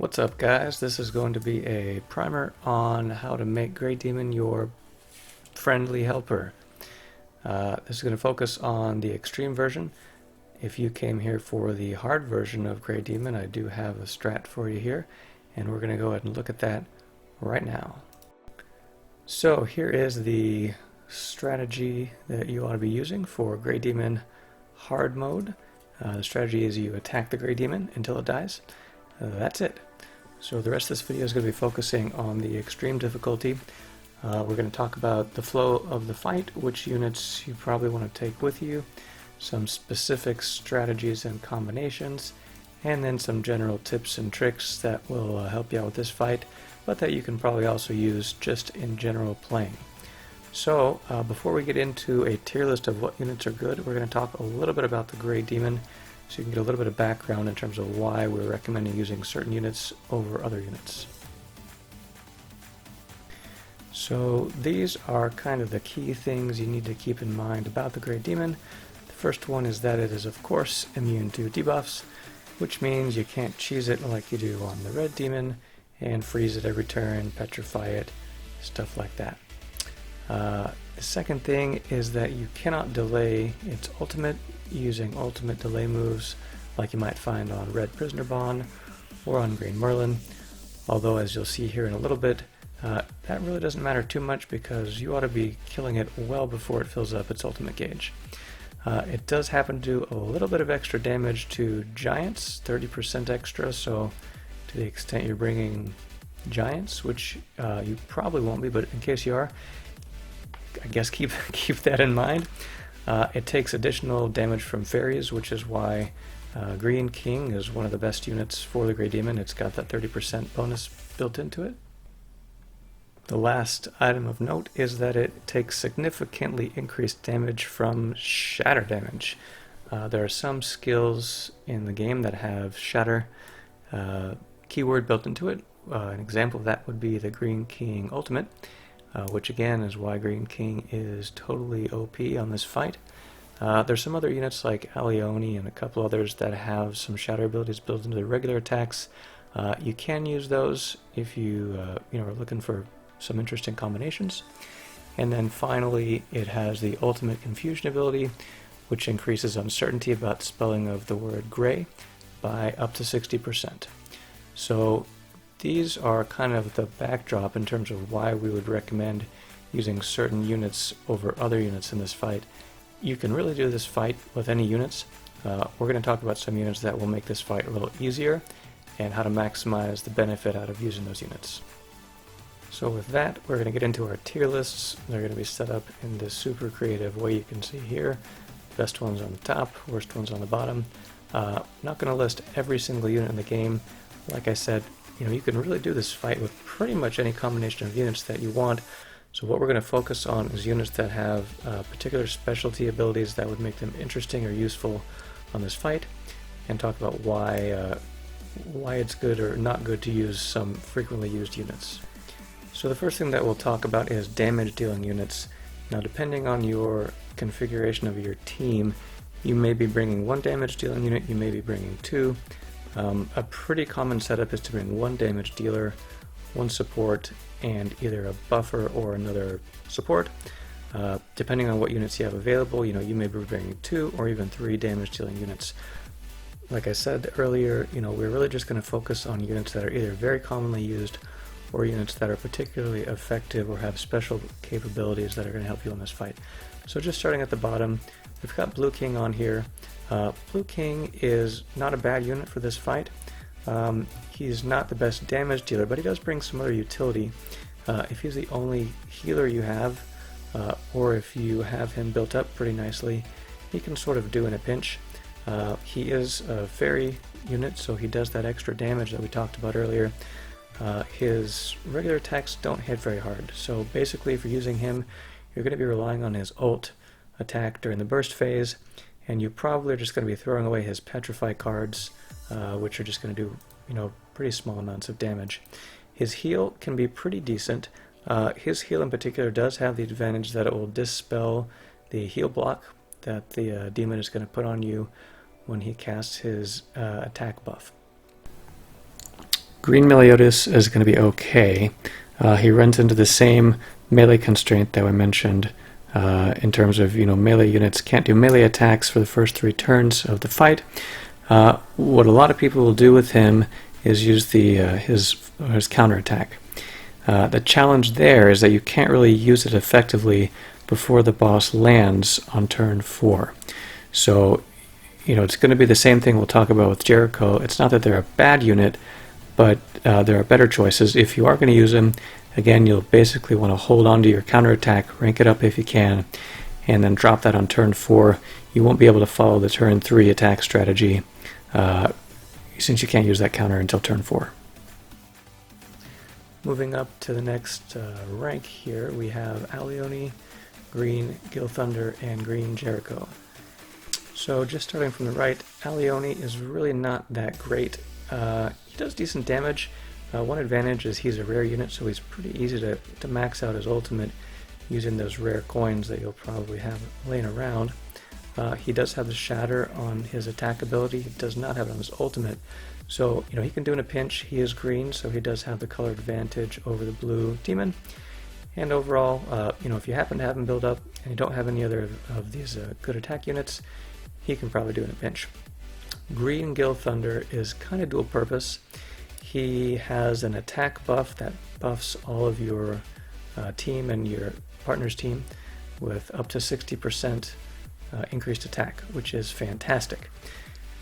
What's up, guys? This is going to be a primer on how to make Grey Demon your friendly helper. This is going to focus on the extreme version. If you came here for the hard version of Grey Demon, I do have a strat for you here, and we're going to go ahead and look at that right now. So here is the strategy that you ought to be using for Grey Demon hard mode. The strategy is you attack the Grey Demon until it dies. That's it. So the rest of this video is going to be focusing on the extreme difficulty. We're going to talk about the flow of the fight, which units you probably want to take with you, some specific strategies and combinations, and then some general tips and tricks that will help you out with this fight, but that you can probably also use just in general playing. So before we get into a tier list of what units are good, we're going to talk a little bit about the Grey Demon, so you can get a little bit of background in terms of why we're recommending using certain units over other units. So these are kind of the key things you need to keep in mind about the Grey Demon. The first one is that it is of course immune to debuffs, which means you can't cheese it like you do on the Red Demon and freeze it every turn, petrify it, stuff like that. The second thing is that you cannot delay its ultimate using ultimate delay moves like you might find on Red Prisoner Bond or on Green Merlin, although as you'll see here in a little bit, that really doesn't matter too much because you ought to be killing it well before it fills up its ultimate gauge. It does happen to do a little bit of extra damage to giants, 30% extra, so to the extent you're bringing giants, which you probably won't be, but in case you are, I guess keep that in mind. It takes additional damage from fairies, which is why Green King is one of the best units for the Grey Demon. It's got that 30% bonus built into it. The last item of note is that it takes significantly increased damage from shatter damage. There are some skills in the game that have shatter keyword built into it. An example of that would be the Green King ultimate, which again is why Green King is totally OP on this fight. There's some other units like Alioni and a couple others that have some shatter abilities built into their regular attacks. You can use those if you are looking for some interesting combinations. And then finally it has the ultimate confusion ability, which increases uncertainty about spelling of the word gray by up to 60%. So these are kind of the backdrop in terms of why we would recommend using certain units over other units in this fight. You can really do this fight with any units. We're going to talk about some units that will make this fight a little easier and how to maximize the benefit out of using those units. So with that, we're going to get into our tier lists. They're going to be set up in this super creative way you can see here. Best ones on the top, worst ones on the bottom. Not going to list every single unit in the game. Like I said, you can really do this fight with pretty much any combination of units that you want. So what we're going to focus on is units that have particular specialty abilities that would make them interesting or useful on this fight, and talk about why it's good or not good to use some frequently used units. So the first thing that we'll talk about is damage dealing units. Now depending on your configuration of your team, you may be bringing one damage dealing unit, you may be bringing two. A pretty common setup is to bring one damage dealer, one support, and either a buffer or another support. Depending on what units you have available, you may be bringing 2 or even 3 damage dealing units. Like I said earlier, we're really just going to focus on units that are either very commonly used or units that are particularly effective or have special capabilities that are going to help you in this fight. So just starting at the bottom, we've got Blue King on here. Blue King is not a bad unit for this fight. He's not the best damage dealer, but he does bring some other utility. If he's the only healer you have, or if you have him built up pretty nicely, he can sort of do in a pinch. He is a fairy unit, so he does that extra damage that we talked about earlier. His regular attacks don't hit very hard, so basically if you're using him, you're going to be relying on his ult attack during the burst phase, and you probably are just going to be throwing away his petrify cards, which are just going to do pretty small amounts of damage. His heal can be pretty decent. His heal in particular does have the advantage that it will dispel the heal block that the demon is going to put on you when he casts his attack buff. Green Meliodas is going to be okay. He runs into the same melee constraint that we mentioned in terms of, melee units can't do melee attacks for the first 3 turns of the fight. What a lot of people will do with him is use his counterattack. The challenge there is that you can't really use it effectively before the boss lands on turn 4. So, it's going to be the same thing we'll talk about with Jericho. It's not that they're a bad unit, but there are better choices. If you are going to use them, again, you'll basically want to hold on to your counterattack, rank it up if you can, and then drop that on turn 4. You won't be able to follow the turn 3 attack strategy since you can't use that counter until turn 4. Moving up to the next rank here, we have Alioni, Green Gil Thunder, and Green Jericho. So just starting from the right, Alioni is really not that great. He does decent damage. One advantage is he's a rare unit, so he's pretty easy to max out his ultimate using those rare coins that you'll probably have laying around. He does have the Shatter on his attack ability. He does not have it on his ultimate. So, he can do in a pinch. He is green, so he does have the color advantage over the blue demon. And overall, if you happen to have him build up and you don't have any other of these good attack units, he can probably do in a pinch. Green Gil Thunder is kind of dual purpose. He has an attack buff that buffs all of your team and your partner's team with up to 60% increased attack, which is fantastic.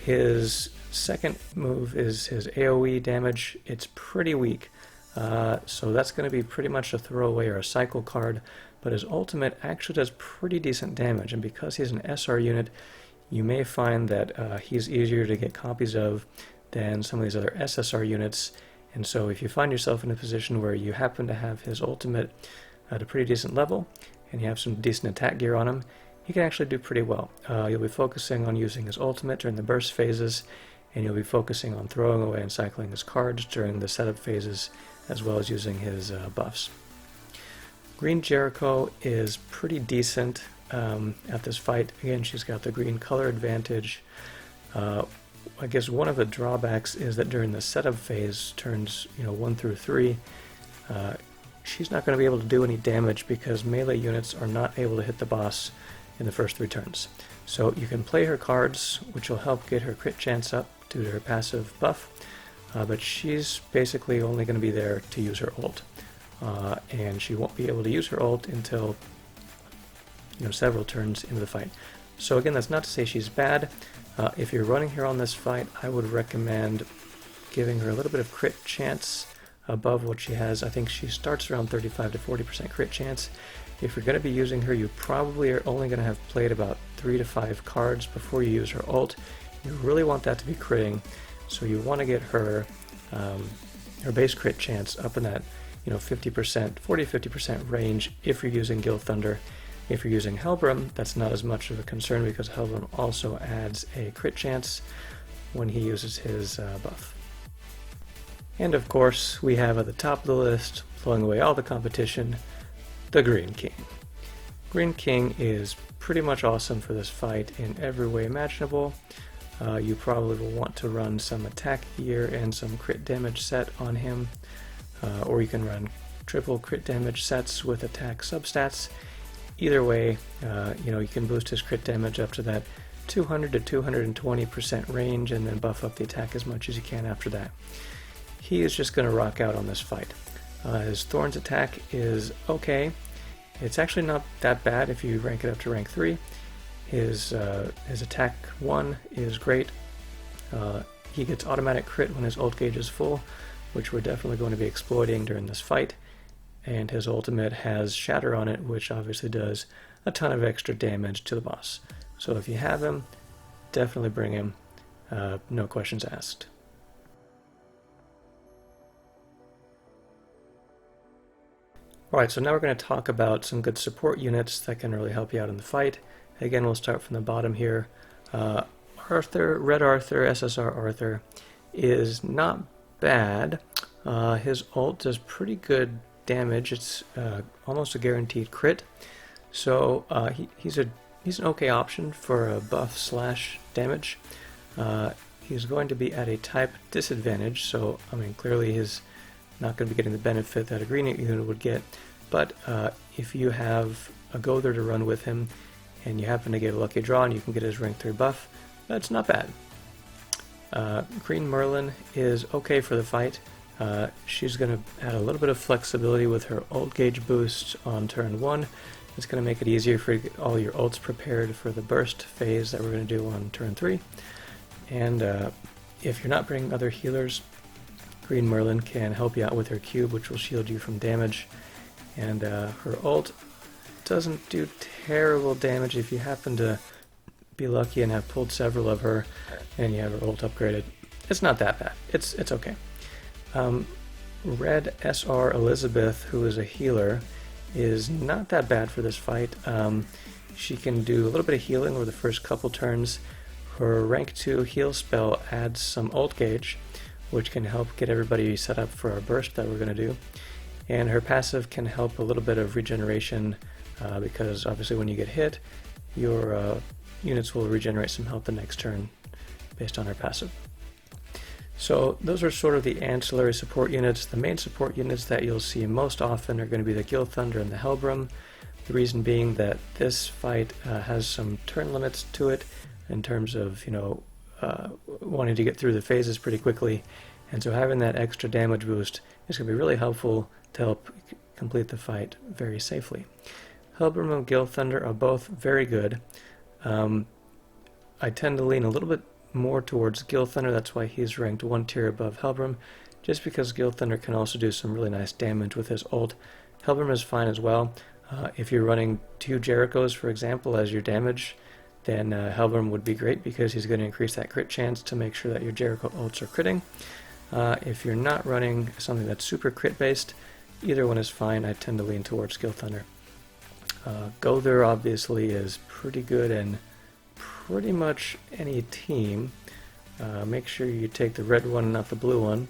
His second move is his AoE damage. It's pretty weak, so that's going to be pretty much a throwaway or a cycle card, but his ultimate actually does pretty decent damage, and because he's an SR unit, you may find that he's easier to get copies of than some of these other SSR units, and so if you find yourself in a position where you happen to have his ultimate at a pretty decent level, and you have some decent attack gear on him, he can actually do pretty well. You'll be focusing on using his ultimate during the burst phases, and you'll be focusing on throwing away and cycling his cards during the setup phases, as well as using his buffs. Green Jericho is pretty decent at this fight. Again, she's got the green color advantage. I guess one of the drawbacks is that during the setup phase, turns 1 through 3, she's not going to be able to do any damage because melee units are not able to hit the boss in the first 3 turns. So you can play her cards, which will help get her crit chance up due to her passive buff, but she's basically only going to be there to use her ult, and she won't be able to use her ult until several turns into the fight. So again, that's not to say she's bad. If you're running her on this fight, I would recommend giving her a little bit of crit chance above what she has. I think she starts around 35 to 40% crit chance. If you're going to be using her, you probably are only going to have played about 3 to 5 cards before you use her ult. You really want that to be critting, so you want to get her her base crit chance up in that 50%, 40-50% range if you're using Gil Thunder. If you're using Helbram, that's not as much of a concern because Helbram also adds a crit chance when he uses his buff. And of course, we have at the top of the list, blowing away all the competition, the Green King. Green King is pretty much awesome for this fight in every way imaginable. You probably will want to run some attack gear and some crit damage set on him, or you can run triple crit damage sets with attack substats. Either way, you can boost his crit damage up to that 200 to 220% range and then buff up the attack as much as you can after that. He is just going to rock out on this fight. His Thorns attack is okay. It's actually not that bad if you rank it up to rank 3. His attack 1 is great. He gets automatic crit when his ult gauge is full, which we're definitely going to be exploiting during this fight. And his ultimate has Shatter on it, which obviously does a ton of extra damage to the boss. So if you have him, definitely bring him. No questions asked. Alright, so now we're going to talk about some good support units that can really help you out in the fight. Again, we'll start from the bottom here. Arthur, Red Arthur, SSR Arthur, is not bad. His ult does pretty good damage. It's almost a guaranteed crit. So he's an okay option for a buff slash damage. he's going to be at a type disadvantage, so I mean clearly he's not going to be getting the benefit that a green unit would get, but if you have a Gother to run with him and you happen to get a lucky draw and you can get his rank 3 buff, that's not bad. Green Merlin is okay for the fight. She's going to add a little bit of flexibility with her ult gauge boost on turn 1. It's going to make it easier for you to get all your ults prepared for the burst phase that we're going to do on turn 3. And if you're not bringing other healers, Green Merlin can help you out with her cube, which will shield you from damage. And her ult doesn't do terrible damage if you happen to be lucky and have pulled several of her and you have her ult upgraded. It's not that bad. It's okay. Red SR Elizabeth, who is a healer, is not that bad for this fight. She can do a little bit of healing over the first couple turns. Her rank 2 heal spell adds some ult gauge, which can help get everybody set up for our burst that we're going to do. And her passive can help a little bit of regeneration, because obviously when you get hit, your units will regenerate some health the next turn based on her passive. So those are sort of the ancillary support units. The main support units that you'll see most often are going to be the Gil Thunder and the Hellbrum. The reason being that this fight has some turn limits to it in terms of, wanting to get through the phases pretty quickly. And so having that extra damage boost is going to be really helpful to help complete the fight very safely. Hellbrum and Gil Thunder are both very good. I tend to lean a little bit more towards Gil Thunder, that's why he's ranked 1 tier above Hellbrum, just because Gil Thunder can also do some really nice damage with his ult. Hellbrum is fine as well. If you're running 2 Jerichos, for example, as your damage, then Hellbrum would be great because he's going to increase that crit chance to make sure that your Jericho ults are critting. If you're not running something that's super crit based, either one is fine. I tend to lean towards Gil Thunder. Gother obviously is pretty good in pretty much any team. Make sure you take the red one, not the blue one,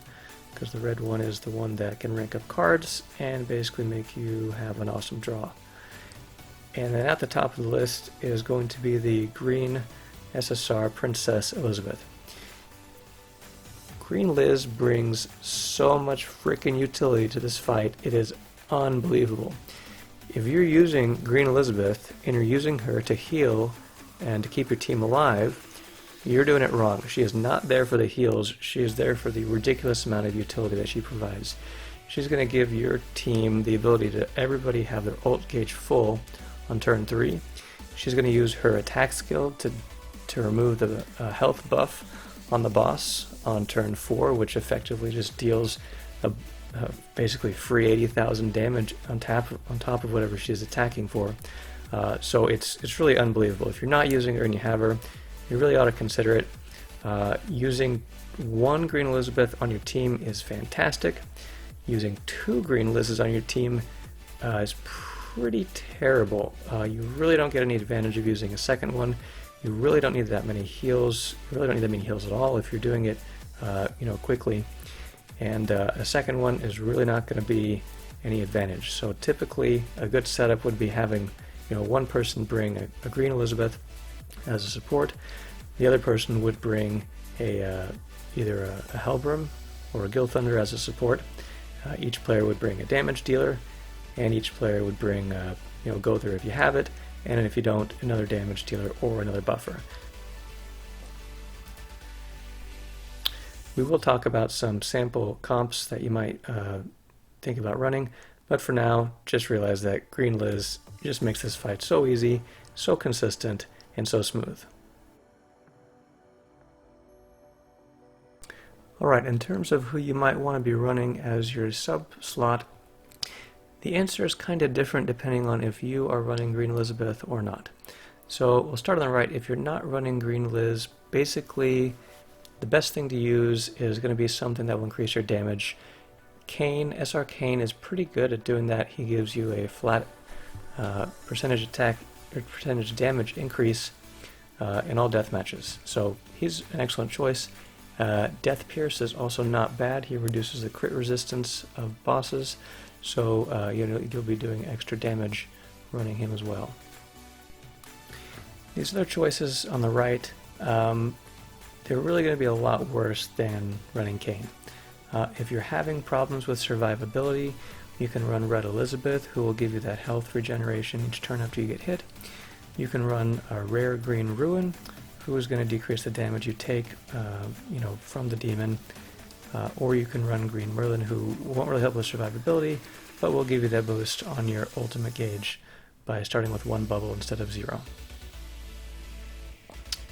because the red one is the one that can rank up cards and basically make you have an awesome draw. And then at the top of the list is going to be the green SSR Princess Elizabeth. Green Liz brings so much freaking utility to this fight, it is unbelievable. If you're using Green Elizabeth and you're using her to heal and to keep your team alive, you're doing it wrong. She is not there for the heals, she is there for the ridiculous amount of utility that she provides. She's going to give your team the ability to everybody have their ult gauge full on turn 3. She's going to use her attack skill to remove the health buff on the boss on turn 4, which effectively just deals basically free 80,000 damage on top of whatever she's attacking for. So it's really unbelievable. If you're not using her and you have her, you really ought to consider it. Using 1 Green Elizabeth on your team is fantastic. Using 2 Green Liz's on your team is pretty terrible. You really don't get any advantage of using a second one. You really don't need that many heals. You really don't need that many heals at all if you're doing it quickly. And a second one is really not going to be any advantage. So typically a good setup would be having one person bring a Green Elizabeth as a support. The other person would bring either a Hellbrum or a Gil Thunder as a support. Each player would bring a damage dealer, and each player would bring Gother if you have it, and if you don't, another damage dealer or another buffer. We will talk about some sample comps that you might think about running, but for now, just realize that Green Liz just makes this fight so easy, so consistent, and so smooth. Alright, in terms of who you might want to be running as your sub slot, the answer is kind of different depending on if you are running Green Elizabeth or not. So we'll start on the right. If you're not running Green Liz, basically the best thing to use is going to be something that will increase your damage. Kane, SR Kane, is pretty good at doing that. He gives you a flat percentage attack or percentage damage increase in all death matches. So he's an excellent choice. Death Pierce is also not bad. He reduces the crit resistance of bosses, so you'll be doing extra damage running him as well. These other choices on the right, they're really going to be a lot worse than running Cain. If you're having problems with survivability, you can run Red Elizabeth, who will give you that health regeneration each turn after you get hit. You can run a rare Green Ruin, who is going to decrease the damage you take from the demon. Or you can run Green Merlin, who won't really help with survivability, but will give you that boost on your ultimate gauge by starting with 1 bubble instead of 0.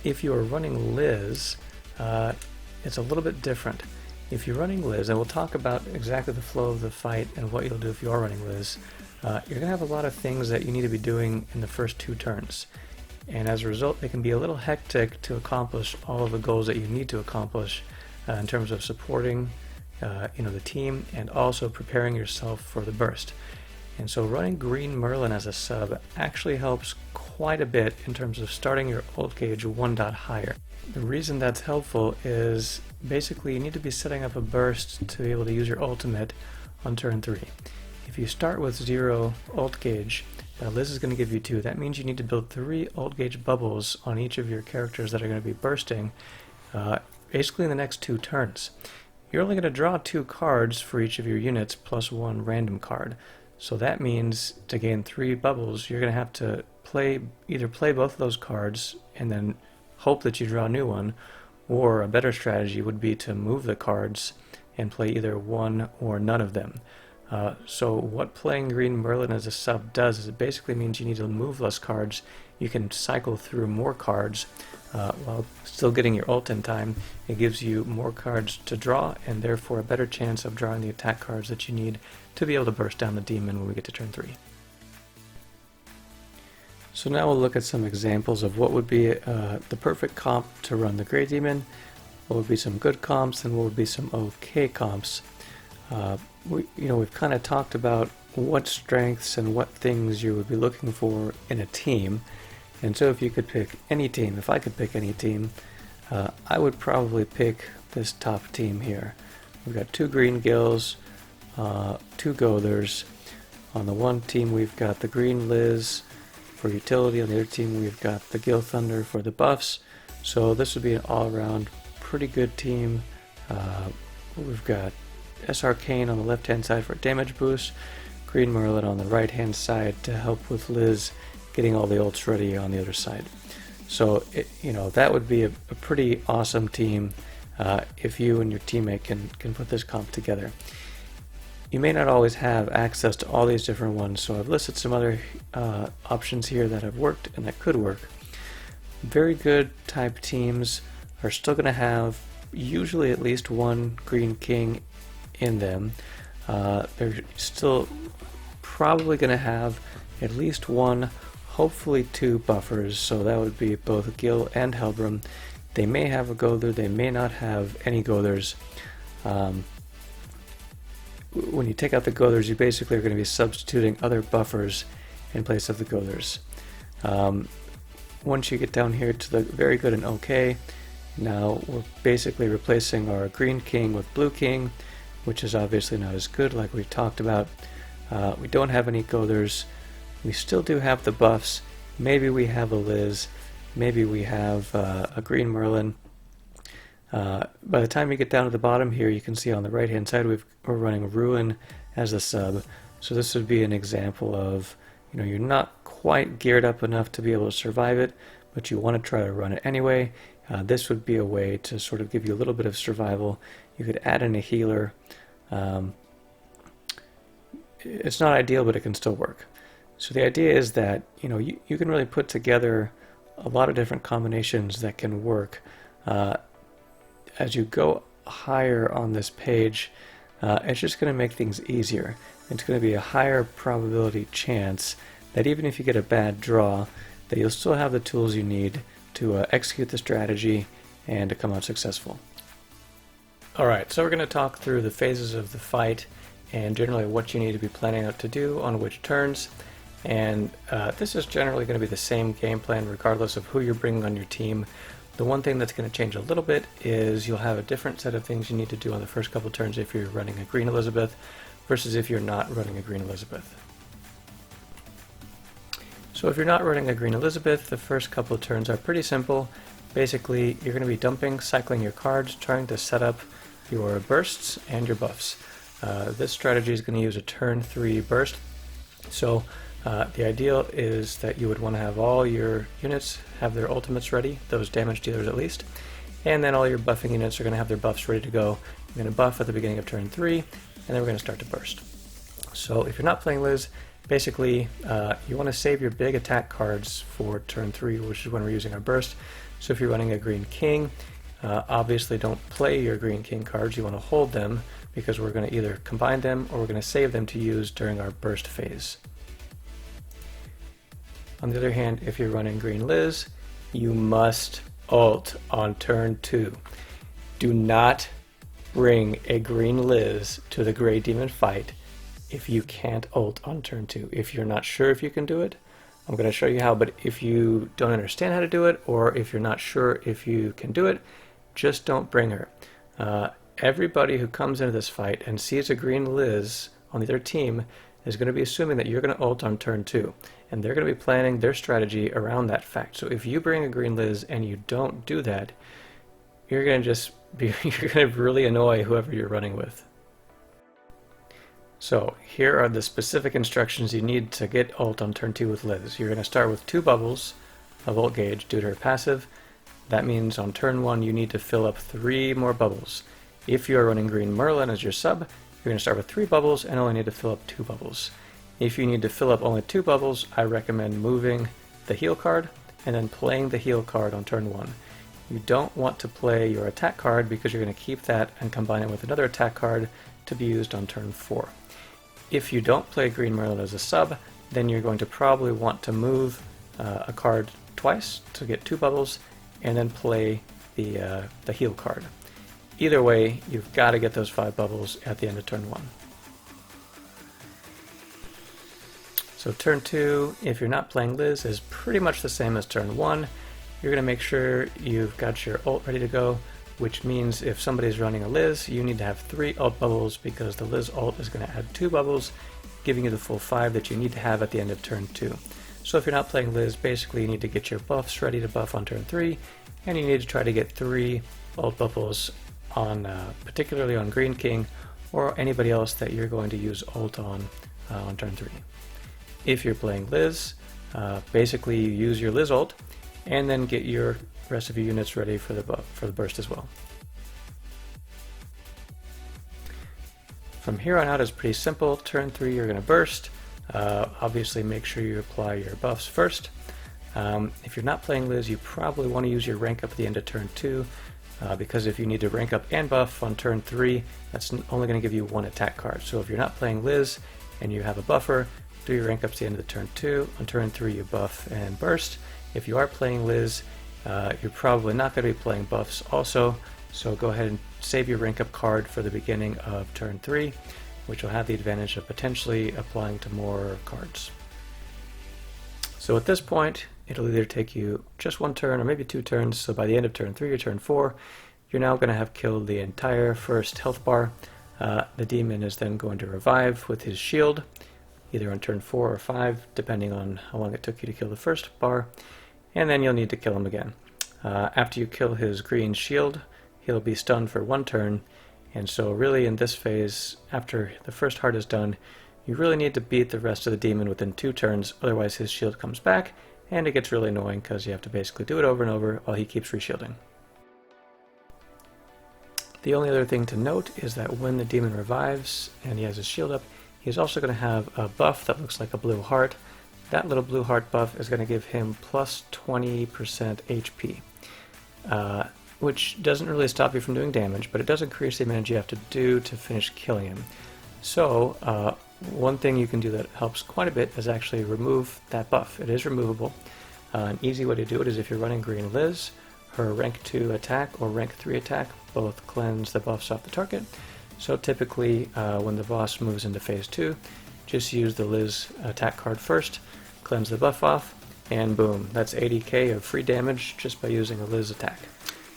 If you are running Liz, it's a little bit different. If you're running Liz, and we'll talk about exactly the flow of the fight and what you'll do if you are running Liz, you're going to have a lot of things that you need to be doing in the first 2 turns. And as a result, it can be a little hectic to accomplish all of the goals that you need to accomplish in terms of supporting the team and also preparing yourself for the burst. And so running Green Merlin as a sub actually helps quite a bit in terms of starting your ult gauge 1 dot higher. The reason that's helpful is basically you need to be setting up a burst to be able to use your ultimate on turn 3. If you start with 0 ult gauge, Liz is going to give you 2. That means you need to build 3 ult gauge bubbles on each of your characters that are going to be bursting basically in the next 2 turns. You're only going to draw 2 cards for each of your units plus 1 random card. So that means to gain 3 bubbles, you're going to have to either play both of those cards and then hope that you draw a new one, or a better strategy would be to move the cards and play either one or none of them. So what playing Green Merlin as a sub does is it basically means you need to move less cards. You can cycle through more cards while still getting your ult in time. It gives you more cards to draw and therefore a better chance of drawing the attack cards that you need to be able to burst down the demon when we get to turn 3. So now we'll look at some examples of what would be the perfect comp to run the Grey Demon, what would be some good comps, and what would be some okay comps. We've kind of talked about what strengths and what things you would be looking for in a team. And so if you could pick any team, if I could pick any team, I would probably pick this top team here. We've got 2 Green Gills, 2 Gothers. On the one team we've got the Green Liz for utility, on the other team we've got the Gil Thunder for the buffs. So this would be an all-around pretty good team. We've got SR Cain on the left-hand side for damage boost, Green Merlin on the right-hand side to help with Liz getting all the ults ready on the other side. So that would be a pretty awesome team if you and your teammate can put this comp together. You may not always have access to all these different ones, so I've listed some other options here that have worked and that could work. Very good type teams are still going to have usually at least 1 Green King in them. They're still probably going to have at least 1, hopefully 2 buffers, so that would be both Gil and Helbram. They may have a Gother, they may not have any Gothers. When you take out the Gothers, you basically are going to be substituting other buffers in place of the Gothers. Once you get down here to the very good and okay, now we're basically replacing our Green King with Blue King, which is obviously not as good like we've talked about. We don't have any Gothers. We still do have the buffs. Maybe we have a Liz. Maybe we have a Green Merlin. By the time you get down to the bottom here, you can see on the right hand side we're running Ruin as a sub. So this would be an example of, you're not quite geared up enough to be able to survive it, but you want to try to run it anyway. This would be a way to sort of give you a little bit of survival. You could add in a healer. It's not ideal, but it can still work. So the idea is that you can really put together a lot of different combinations that can work. As you go higher on this page, it's just going to make things easier. It's going to be a higher probability chance that even if you get a bad draw, that you'll still have the tools you need to execute the strategy and to come out successful. Alright, so we're going to talk through the phases of the fight and generally what you need to be planning out to do on which turns. And this is generally going to be the same game plan regardless of who you're bringing on your team. The one thing that's going to change a little bit is you'll have a different set of things you need to do on the first couple turns if you're running a Green Elizabeth versus if you're not running a Green Elizabeth. So if you're not running a Green Elizabeth, the first couple of turns are pretty simple. Basically, you're going to be dumping, cycling your cards, trying to set up your bursts and your buffs. This strategy is going to use a turn 3 burst. So the ideal is that you would want to have all your units have their ultimates ready, those damage dealers at least, and then all your buffing units are going to have their buffs ready to go. You're going to buff at the beginning of turn 3, and then we're going to start to burst. So if you're not playing Liz, basically you want to save your big attack cards for turn 3, which is when we're using our burst. So if you're running a green king, obviously don't play your green king cards. You want to hold them because we're going to either combine them or we're going to save them to use during our burst phase. On the other hand, if you're running green Liz, you must ult on turn 2. Do not bring a green Liz to the Grey Demon fight if you can't ult on turn 2. If you're not sure if you can do it, I'm going to show you how, but if you don't understand how to do it, or if you're not sure if you can do it, just don't bring her. Everybody who comes into this fight and sees a green Liz on the other team is going to be assuming that you're going to ult on turn 2, and they're going to be planning their strategy around that fact. So if you bring a green Liz and you don't do that, you're going to really annoy whoever you're running with. So here are the specific instructions you need to get ult on turn 2 with Liz. You're going to start with 2 bubbles of ult gauge due to her passive. That means on turn 1 you need to fill up 3 more bubbles. If you are running green Merlin as your sub, you're going to start with 3 bubbles and only need to fill up 2 bubbles. If you need to fill up only 2 bubbles, I recommend moving the heal card and then playing the heal card on turn 1. You don't want to play your attack card because you're going to keep that and combine it with another attack card to be used on turn 4. If you don't play green Merlin as a sub, then you're going to probably want to move a card twice to get 2 bubbles and then play the heal card. Either way, you've got to get those 5 bubbles at the end of turn 1. So turn 2, if you're not playing Liz, is pretty much the same as turn 1. You're going to make sure you've got your ult ready to go, which means if somebody's running a Liz, you need to have 3 ult bubbles because the Liz ult is going to add 2 bubbles, giving you the full 5 that you need to have at the end of turn 2. So if you're not playing Liz, basically you need to get your buffs ready to buff on turn 3, and you need to try to get 3 ult bubbles on, particularly on Green King, or anybody else that you're going to use ult on turn 3. If you're playing Liz, basically you use your Liz ult, and then get your rest of your units ready for the burst as well. From here on out is pretty simple. Turn 3 you're going to burst. Obviously make sure you apply your buffs first. If you're not playing Liz, you probably want to use your rank up at the end of turn 2, because if you need to rank up and buff on turn 3, that's only going to give you 1 attack card. So if you're not playing Liz and you have a buffer, do your rank up to the end of the turn 2. On turn 3 you buff and burst. If you are playing Liz, you're probably not going to be playing buffs also, so go ahead and save your rank up card for the beginning of turn 3, which will have the advantage of potentially applying to more cards. So at this point, it'll either take you just 1 turn or maybe 2 turns, so by the end of turn 3 or turn 4, you're now going to have killed the entire first health bar. The demon is then going to revive with his shield, either on turn 4 or 5, depending on how long it took you to kill the first bar, and then you'll need to kill him again. After you kill his green shield, he'll be stunned for 1 turn, and so really in this phase, after the first heart is done, you really need to beat the rest of the demon within 2 turns, otherwise his shield comes back, and it gets really annoying because you have to basically do it over and over while he keeps reshielding. The only other thing to note is that when the demon revives and he has his shield up, he's also going to have a buff that looks like a blue heart. That little blue heart buff is going to give him plus 20% HP, which doesn't really stop you from doing damage, but it does increase the amount you have to do to finish killing him. So one thing you can do that helps quite a bit is actually remove that buff. It is removable. An easy way to do it is if you're running green Liz, her rank 2 attack or rank 3 attack both cleanse the buffs off the target. So typically when the boss moves into phase 2, just use the Liz attack card first, cleanse the buff off, and boom, that's 80k of free damage just by using a Liz attack.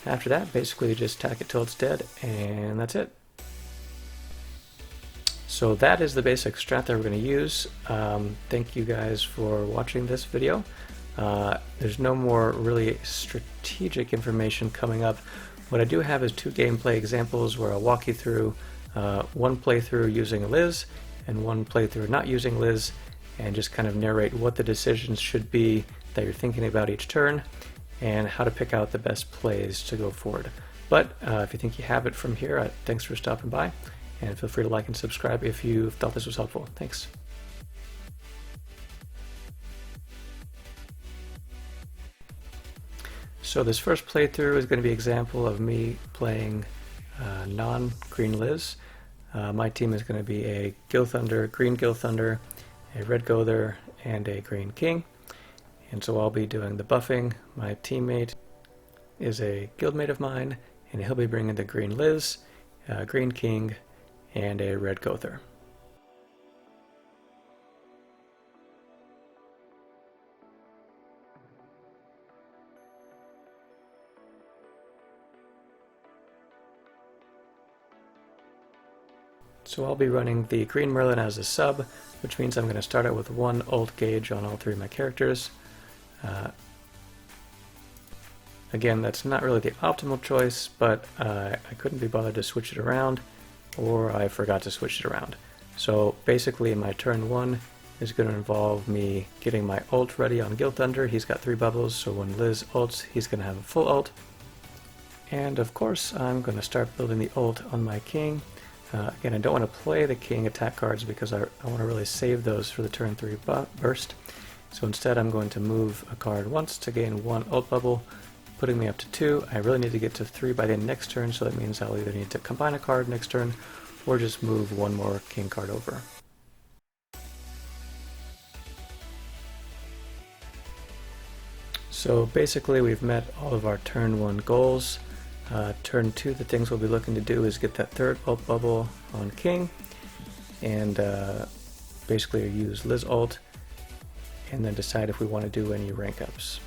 After that, basically you just attack it till it's dead, and that's it. So that is the basic strat that we're going to use. Thank you guys for watching this video. There's no more really strategic information coming up. What I do have is 2 gameplay examples where I'll walk you through one playthrough using Liz and one playthrough not using Liz, and just kind of narrate what the decisions should be that you're thinking about each turn and how to pick out the best plays to go forward. But if you think you have it from here, thanks for stopping by, and feel free to like and subscribe if you thought this was helpful. Thanks. So this first playthrough is going to be an example of me playing non-green Liz. My team is going to be a Gilthunder, green Gilthunder, a red Gother, and a green King. And so I'll be doing the buffing. My teammate is a guildmate of mine, and he'll be bringing the green Liz, green King, and a red Gother. So I'll be running the Green Merlin as a sub, which means I'm going to start out with 1 ult gauge on all 3 of my characters. Again, that's not really the optimal choice, but I couldn't be bothered to switch it around, or I forgot to switch it around. So basically my turn 1 is going to involve me getting my ult ready on Gilthunder. He's got 3 bubbles, so when Liz ults, he's going to have a full ult. And of course, I'm going to start building the ult on my King. Again, I don't want to play the King attack cards because I want to really save those for the turn 3 burst. So instead I'm going to move a card once to gain 1 ult bubble, putting me up to 2. I really need to get to 3 by the next turn, so that means I'll either need to combine a card next turn or just move 1 more King card over. So basically we've met all of our turn 1 goals. Turn 2, the things we'll be looking to do is get that 3rd ult bubble on King, and basically use Liz ult, and then decide if we want to do any rank ups.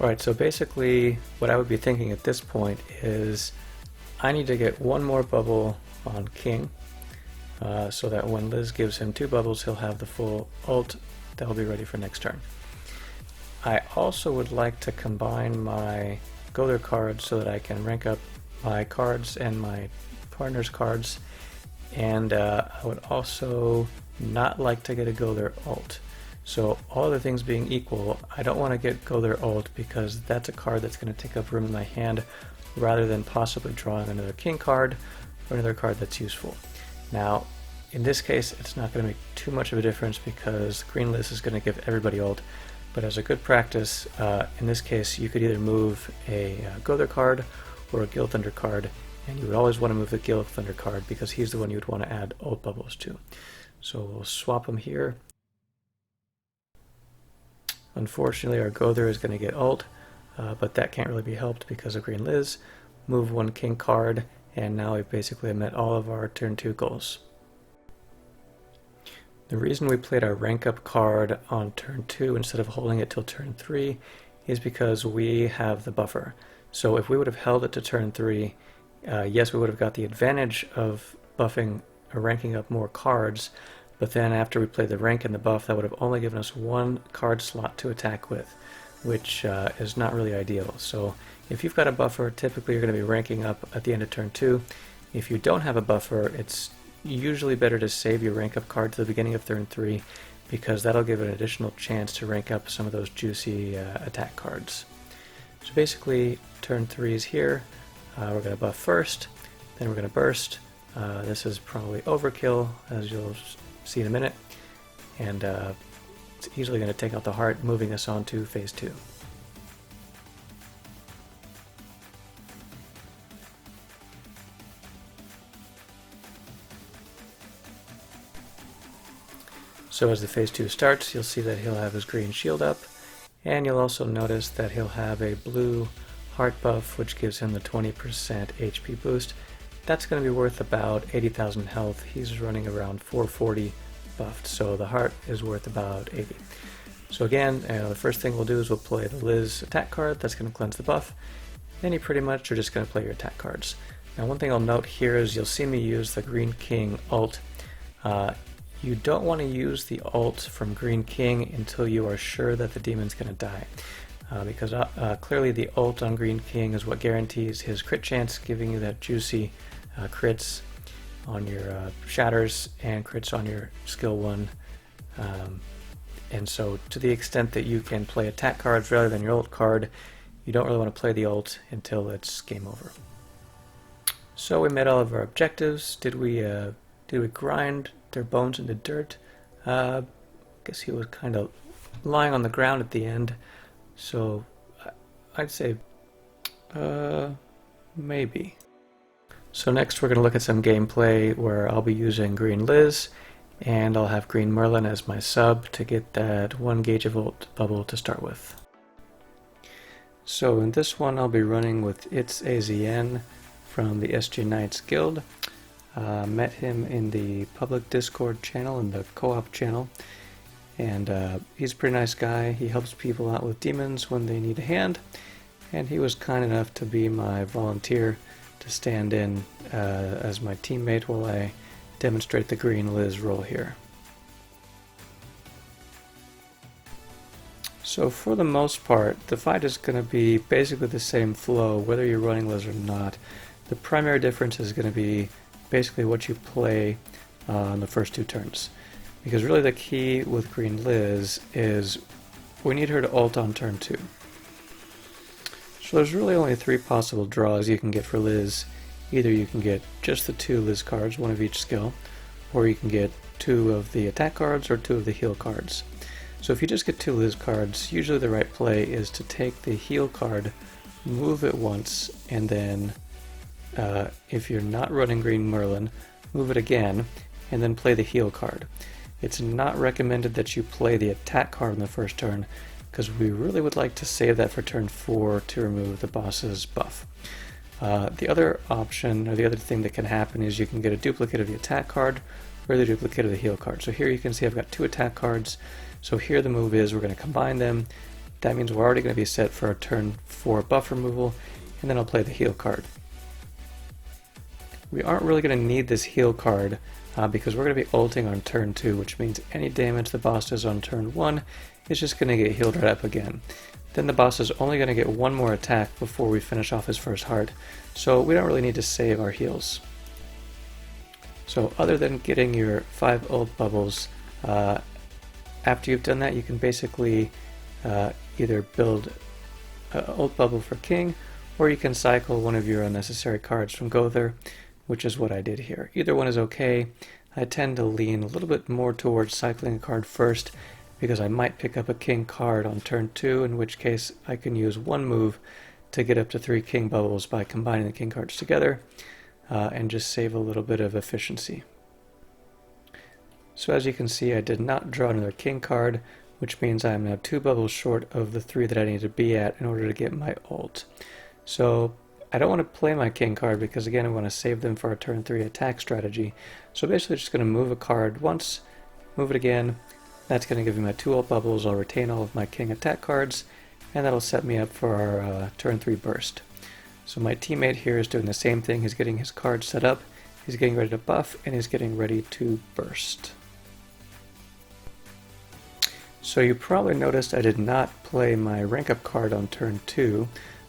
Alright, so basically what I would be thinking at this point is I need to get 1 more bubble on King, so that when Liz gives him 2 bubbles, he'll have the full ult that'll be ready for next turn. I also would like to combine my Gother cards so that I can rank up my cards and my partner's cards, and I would also not like to get a Gother ult. So all other things being equal, I don't want to get Gother ult because that's a card that's going to take up room in my hand rather than possibly drawing another King card or another card that's useful. Now, in this case, it's not going to make too much of a difference because green Liz is going to give everybody ult. But as a good practice, in this case, you could either move a Gother card or a Gilthunder card, and you would always want to move the Gilthunder card because he's the one you would want to add ult bubbles to. So we'll swap them here. Unfortunately, our Gother is going to get ult, but that can't really be helped because of green Liz. Move 1 King card, and now we've basically met all of our turn 2 goals. The reason we played our rank up card on turn 2 instead of holding it till turn 3 is because we have the buffer. So if we would have held it to turn 3, yes, we would have got the advantage of buffing or ranking up more cards, but then after we played the rank and the buff, that would have only given us 1 card slot to attack with, which is not really ideal. So if you've got a buffer, typically you're going to be ranking up at the end of turn 2. If you don't have a buffer, it's usually better to save your rank up card to the beginning of turn 3 because that'll give an additional chance to rank up some of those juicy attack cards. So basically turn 3 is here. We're going to buff first, then we're going to burst. This is probably overkill, as you'll see in a minute, and it's easily going to take out the heart, moving us on to phase 2. So as the phase 2 starts, you'll see that he'll have his green shield up, and you'll also notice that he'll have a blue heart buff, which gives him the 20% HP boost. That's going to be worth about 80,000 health. He's running around 440 buffed, so the heart is worth about 80. So again, the first thing we'll do is we'll play the Liz attack card. That's going to cleanse the buff. Then you pretty much are just going to play your attack cards. Now one thing I'll note here is you'll see me use the Green King ult. you don't want to use the ult from Green King until you are sure that the demon's going to die. Because clearly the ult on Green King is what guarantees his crit chance, giving you that juicy crits on your shatters and crits on your skill 1. And so to the extent that you can play attack cards rather than your ult card, you don't really want to play the ult until it's game over. So we made all of our objectives. Did we grind their bones into dirt? I guess he was kind of lying on the ground at the end, so I'd say maybe. So next we're going to look at some gameplay where I'll be using Green Liz, and I'll have Green Merlin as my sub to get that 1 gauge of ult bubble to start with. So in this one I'll be running with It's AZN from the SG Knights Guild. Met him in the public Discord channel, in the co-op channel, and he's a pretty nice guy. He helps people out with demons when they need a hand, and he was kind enough to be my volunteer to stand in as my teammate while I demonstrate the Green Liz role here. So for the most part, the fight is going to be basically the same flow whether you're running Liz or not. The primary difference is going to be basically what you play on the first 2 turns. Because really the key with Green Liz is we need her to ult on turn 2. So there's really only 3 possible draws you can get for Liz. Either you can get just the 2 Liz cards, 1 of each skill, or you can get 2 of the attack cards or 2 of the heal cards. So if you just get 2 Liz cards, usually the right play is to take the heal card, move it once, and then if you're not running Green Merlin, move it again, and then play the heal card. It's not recommended that you play the attack card in the first turn, because we really would like to save that for turn 4 to remove the boss's buff. The other option, or the other thing that can happen, is you can get a duplicate of the attack card, or the duplicate of the heal card. So here you can see I've got 2 attack cards, so here the move is we're going to combine them. That means we're already going to be set for a turn 4 buff removal, and then I'll play the heal card. We aren't really going to need this heal card because we're going to be ulting on turn 2, which means any damage the boss does on turn 1 is just going to get healed right up again. Then the boss is only going to get 1 more attack before we finish off his first heart, so we don't really need to save our heals. So other than getting your 5 ult bubbles, after you've done that you can basically either build an ult bubble for King, or you can cycle one of your unnecessary cards from Gother, which is what I did here. Either one is okay. I tend to lean a little bit more towards cycling a card first, because I might pick up a King card on turn 2, in which case I can use 1 move to get up to 3 King bubbles by combining the King cards together, and just save a little bit of efficiency. So as you can see, I did not draw another King card, which means I'm now 2 bubbles short of the 3 that I need to be at in order to get my ult. So I don't want to play my King card because, again, I want to save them for a turn 3 attack strategy. So basically just going to move a card once, move it again. That's going to give me my 2 ult bubbles. I'll retain all of my King attack cards, and that'll set me up for our turn 3 burst. So my teammate here is doing the same thing. He's getting his cards set up, he's getting ready to buff, and he's getting ready to burst. So you probably noticed I did not play my rank up card on turn 2.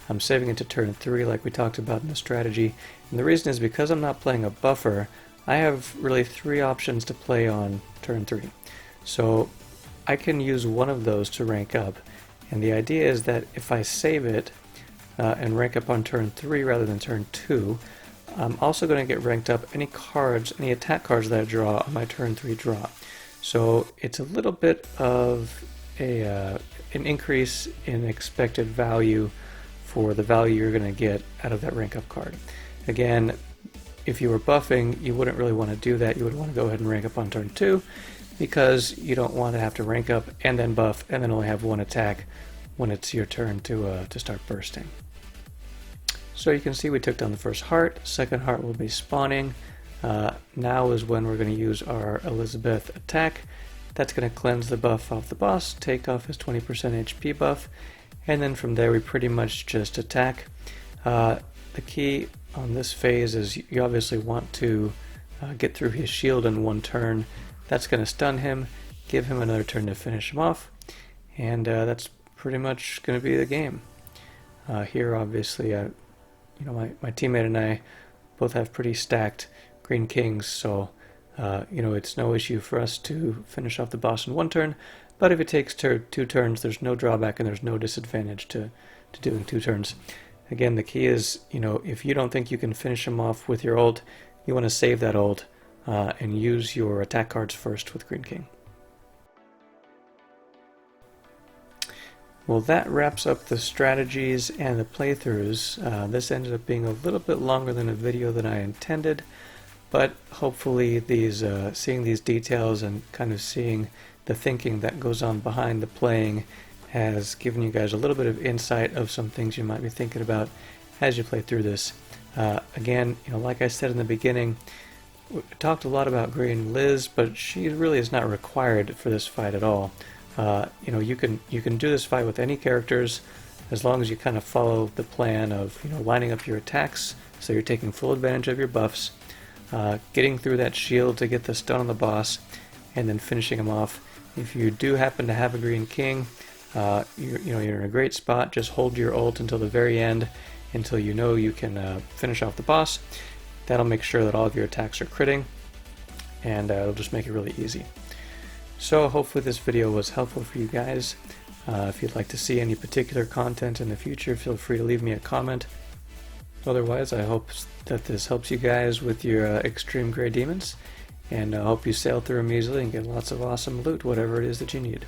I'm saving it to turn 3 like we talked about in the strategy, and the reason is because I'm not playing a buffer, I have really 3 options to play on turn 3. So I can use one of those to rank up, and the idea is that if I save it and rank up on turn 3 rather than turn 2, I'm also going to get ranked up any cards, any attack cards that I draw on my turn 3 draw. So it's a little bit of an increase in expected value for the value you're going to get out of that rank up card. Again, if you were buffing, you wouldn't really want to do that. You would want to go ahead and rank up on turn 2, because you don't want to have to rank up and then buff and then only have 1 attack when it's your turn to start bursting. So you can see we took down the first heart. Second heart will be spawning. Now is when we're going to use our Elizabeth attack. That's going to cleanse the buff off the boss, take off his 20% HP buff, and then from there we pretty much just attack. The key on this phase is you obviously want to get through his shield in 1 turn, That's going to stun him, give him another turn to finish him off, and that's pretty much going to be the game. Here, obviously, my teammate and I both have pretty stacked green kings, so it's no issue for us to finish off the boss in one turn. But if it takes 2 turns, there's no drawback and there's no disadvantage to doing 2 turns. Again, the key is, if you don't think you can finish him off with your ult, you want to save that ult and use your attack cards first with Green King. Well, that wraps up the strategies and the playthroughs. This ended up being a little bit longer than a video than I intended, but hopefully seeing these details and kind of seeing the thinking that goes on behind the playing has given you guys a little bit of insight of some things you might be thinking about as you play through this. Again, like I said in the beginning, we talked a lot about Green Liz, but she really is not required for this fight at all. You can do this fight with any characters as long as you kind of follow the plan of lining up your attacks so you're taking full advantage of your buffs, getting through that shield to get the stun on the boss, and then finishing him off. If you do happen to have a Green King, you're in a great spot. Just hold your ult until the very end, until you can finish off the boss. That'll make sure that all of your attacks are critting, and it'll just make it really easy. So hopefully this video was helpful for you guys. If you'd like to see any particular content in the future, feel free to leave me a comment. Otherwise, I hope that this helps you guys with your extreme gray demons, and I hope you sail through them easily and get lots of awesome loot, whatever it is that you need.